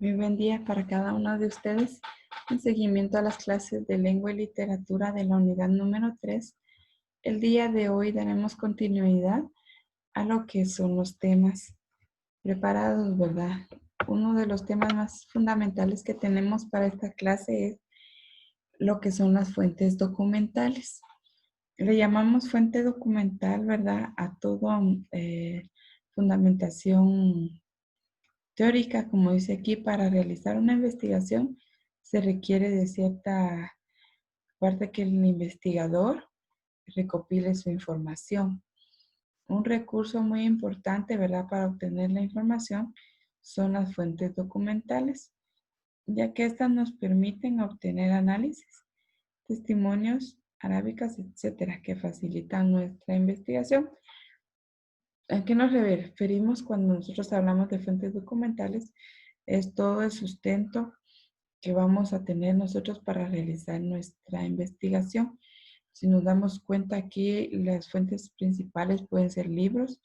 Muy buen día para cada uno de ustedes. En seguimiento a las clases de lengua y literatura de la unidad número 3, el día de hoy daremos continuidad a lo que son los temas preparados, ¿verdad? Uno de los temas más fundamentales que tenemos para esta clase es lo que son las fuentes documentales. Le llamamos fuente documental, ¿verdad? A toda fundamentación teórica, como dice aquí, para realizar una investigación se requiere de cierta parte que el investigador recopile su información. Un recurso muy importante, ¿verdad?, para obtener la información son las fuentes documentales, ya que estas nos permiten obtener análisis, testimonios, arábicas, etcétera, que facilitan nuestra investigación. ¿A qué nos referimos cuando nosotros hablamos de fuentes documentales? Es todo el sustento que vamos a tener nosotros para realizar nuestra investigación. Si nos damos cuenta aquí, las fuentes principales pueden ser libros,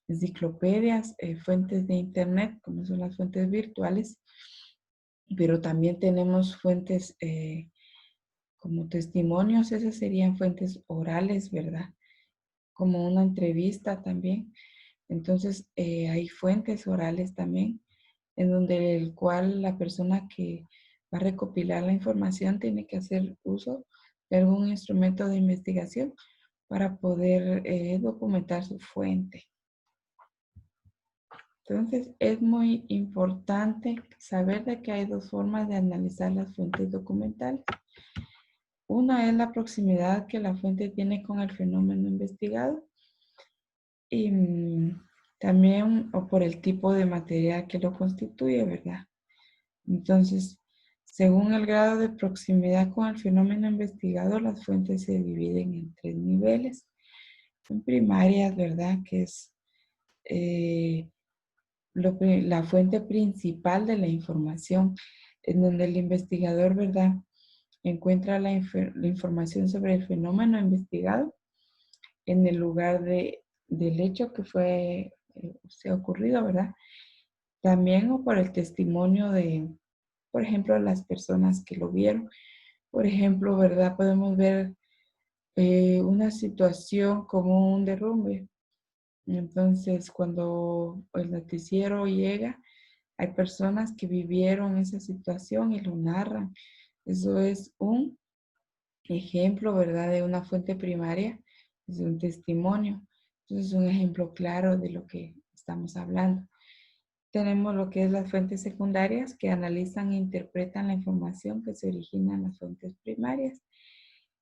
enciclopedias, fuentes de internet, como son las fuentes virtuales, pero también tenemos fuentes como testimonios, esas serían fuentes orales, ¿verdad? Como una entrevista también. Entonces, hay fuentes orales también, en donde el cual la persona que va a recopilar la información tiene que hacer uso de algún instrumento de investigación para poder documentar su fuente. Entonces, es muy importante saber de que hay dos formas de analizar las fuentes documentales. Una es la proximidad que la fuente tiene con el fenómeno investigado y también o por el tipo de material que lo constituye, ¿verdad? Entonces, según el grado de proximidad con el fenómeno investigado, las fuentes se dividen en tres niveles. En primarias, ¿verdad? Que es la fuente principal de la información, en donde el investigador, ¿verdad?, encuentra la información sobre el fenómeno investigado en el lugar del hecho que se ha ocurrido, ¿verdad? También o por el testimonio de, por ejemplo, las personas que lo vieron. Por ejemplo, ¿verdad? Podemos ver una situación como un derrumbe. Entonces, cuando el noticiero llega, hay personas que vivieron esa situación y lo narran. Eso es un ejemplo, ¿verdad? De una fuente primaria, es un testimonio. Entonces, es un ejemplo claro de lo que estamos hablando. Tenemos lo que es las fuentes secundarias que analizan e interpretan la información que se origina en las fuentes primarias.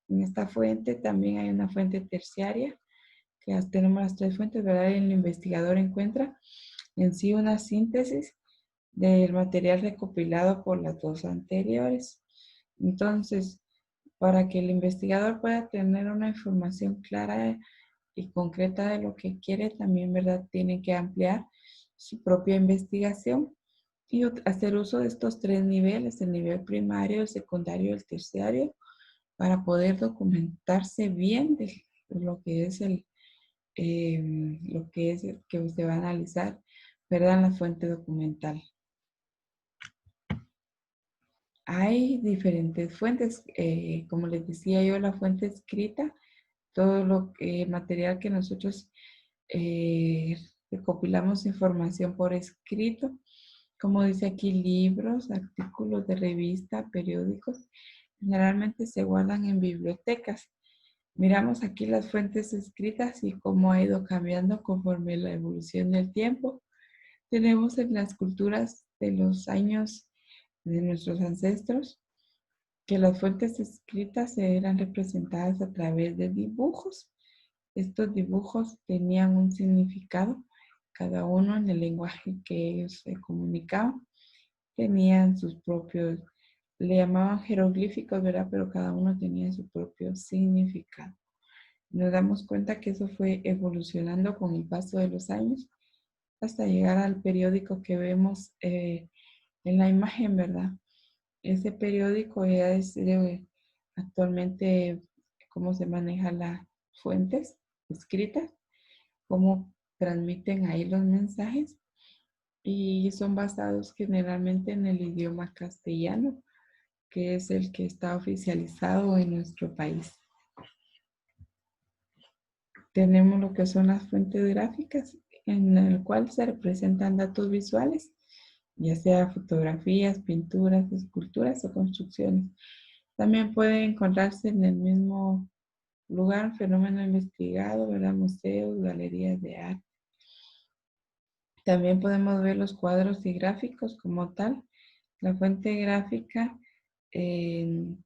En esta fuente también hay una fuente terciaria, que tenemos las tres fuentes, ¿verdad? Y el investigador encuentra en sí una síntesis del material recopilado por las dos anteriores. Entonces, para que el investigador pueda tener una información clara y concreta de lo que quiere, también, ¿verdad?, tiene que ampliar su propia investigación y hacer uso de estos tres niveles, el nivel primario, el secundario y el terciario, para poder documentarse bien de lo que es el que usted va a analizar, ¿verdad?, en la fuente documental. Hay diferentes fuentes, como les decía yo, la fuente escrita, todo lo que material que nosotros recopilamos información por escrito, como dice aquí, libros, artículos de revista, periódicos, generalmente se guardan en bibliotecas. Miramos aquí las fuentes escritas y cómo ha ido cambiando conforme la evolución del tiempo. Tenemos en las culturas de los años de nuestros ancestros que las fuentes escritas eran representadas a través de dibujos. Estos dibujos tenían un significado, cada uno en el lenguaje que ellos se comunicaban. Tenían sus propios, le llamaban jeroglíficos, ¿verdad? Pero cada uno tenía su propio significado. Nos damos cuenta que eso fue evolucionando con el paso de los años hasta llegar al periódico que vemos en la imagen, ¿verdad? Ese periódico ya es actualmente cómo se maneja las fuentes escritas, cómo transmiten ahí los mensajes. y son basados generalmente en el idioma castellano, que es el que está oficializado en nuestro país. Tenemos lo que son las fuentes gráficas, en el cual se representan datos visuales, ya sea fotografías, pinturas, esculturas o construcciones. También puede encontrarse en el mismo lugar fenómeno investigado, ¿verdad? Museos, galerías de arte. También podemos ver los cuadros y gráficos como tal. La fuente gráfica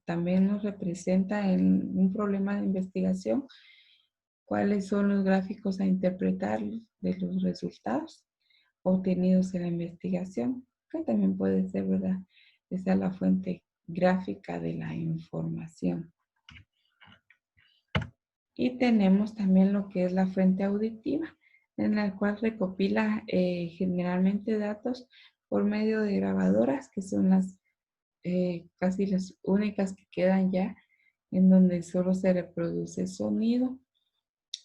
también nos representa en un problema de investigación cuáles son los gráficos a interpretar de los resultados obtenidos en la investigación, que también puede ser, ¿verdad? Esa es la fuente gráfica de la información. Y tenemos también lo que es la fuente auditiva, en la cual recopila generalmente datos por medio de grabadoras, que son las casi las únicas que quedan ya, en donde solo se reproduce sonido,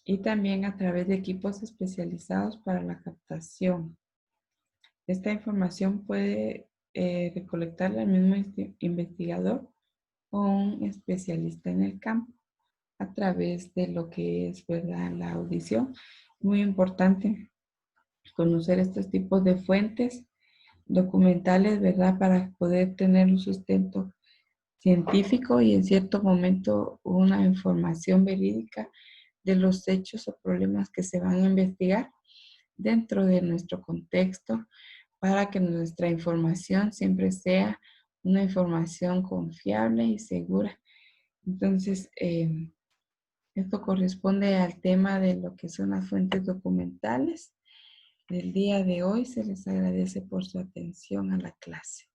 y también a través de equipos especializados para la captación. Esta información puede recolectarla el mismo investigador o un especialista en el campo a través de lo que es, ¿verdad?, la audición. Muy importante conocer estos tipos de fuentes documentales, ¿verdad?, para poder tener un sustento científico y en cierto momento una información verídica de los hechos o problemas que se van a investigar dentro de nuestro contexto, para que nuestra información siempre sea una información confiable y segura. Entonces, esto corresponde al tema de lo que son las fuentes documentales del día de hoy. Se les agradece por su atención a la clase.